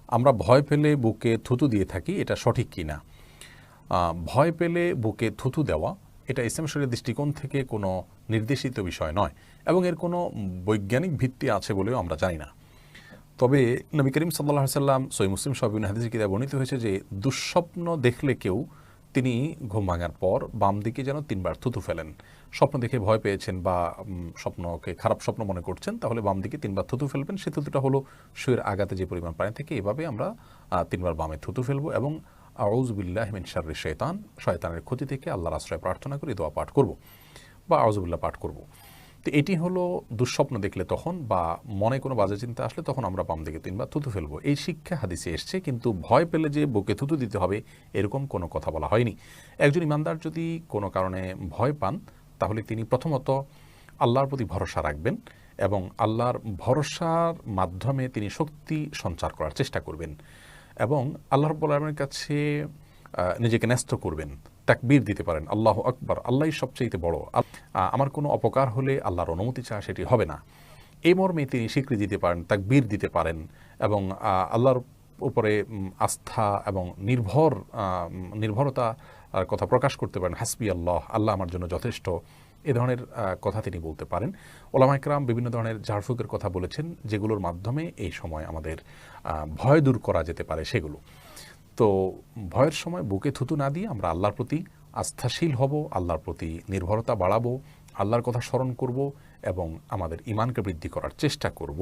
আমরা ভয় পেলে বুকে থুতু দিয়ে থাকি, এটা সঠিক কি না? ভয় পেলে বুকে থুতু দেওয়া এটা ইসলাম শরীয়তের দৃষ্টিকোণ থেকে কোনো নির্দেশিত বিষয় নয় এবং এর কোনো বৈজ্ঞানিক ভিত্তি আছে বলেও আমরা জানি না। তবে নবী করিম সাল্লাল্লাহু আলাইহি সাল্লাম সহিহ মুসলিম সহ বিভিন্ন হাদিসের কিতাবে বর্ণিত হয়েছে যে দুঃস্বপ্ন দেখলে কেউ তিনি ঘুম ভাঙার পর বাম দিকে যেন 3 বার থুতু ফেলেন। স্বপ্ন দেখে ভয় পেয়েছেন বা স্বপ্নকে খারাপ স্বপ্ন মনে করছেন, তাহলে বাম দিকে 3 বার থুতু ফেলবেন। সেই থুতুটা হলো শুয়ের আগাতে যে পরিমাণ পানি থেকে, এভাবে আমরা 3 বার বামে থুতু ফেলবো এবং আউযু বিল্লাহি মিন শাররি শাইতান, শয়তানের ক্ষতি থেকে আল্লাহর আশ্রয় প্রার্থনা করে দোয়া পাঠ করব বা আউযু বিল্লাহ পাঠ করব। তো এটি হলো দুঃস্বপ্ন দেখলে তখন বা মনে কোনো বাজে চিন্তা আসলে তখন আমরা বাম দিকে 3 বার থুতু ফেলবো। এই শিক্ষা হাদিসে এসছে, কিন্তু ভয় পেলে যে বুকে থুতু দিতে হবে এরকম কোনো কথা বলা হয়নি। একজন ইমানদার যদি কোনো কারণে ভয় পান, তাহলে তিনি প্রথমত আল্লাহর প্রতি ভরসা রাখবেন এবং আল্লাহর ভরসার মাধ্যমে তিনি শক্তি সঞ্চার করার চেষ্টা করবেন এবং আল্লাহ রাব্বুল আলামিনের কাছে নিজেকে ন্যস্ত করবেন। তাকবীর দিতে পারেন, আল্লাহু আকবার, আল্লাহই সবচেয়ে বড়, আমার কোনো অপকার হলে আল্লাহর অনুমতি ছাড়া সেটি হবে না, এই মর্মে তিনি স্বীকৃতি দিতে পারেন, তাকবীর দিতে পারেন এবং আল্লাহর উপরে আস্থা এবং নির্ভরতা কথা প্রকাশ করতে পারেন। হাসবি আল্লাহ, আল্লাহ আমার জন্য যথেষ্ট, এ ধরনের কথা তিনি বলতে পারেন। ওলামা ইকরাম বিভিন্ন ধরনের ঝাড়ফুঁকের কথা বলেছেন, যেগুলোর মাধ্যমে এই সময় আমাদের ভয় দূর করা যেতে পারে সেগুলো। তো ভয়ের সময় বুকে থুতু না দিয়ে আমরা আল্লাহর প্রতি আস্থাশীল হব, আল্লাহর প্রতি নির্ভরতা বাড়াবো, আল্লাহর কথা স্মরণ করব এবং আমাদের ঈমানকে বৃদ্ধি করার চেষ্টা করব।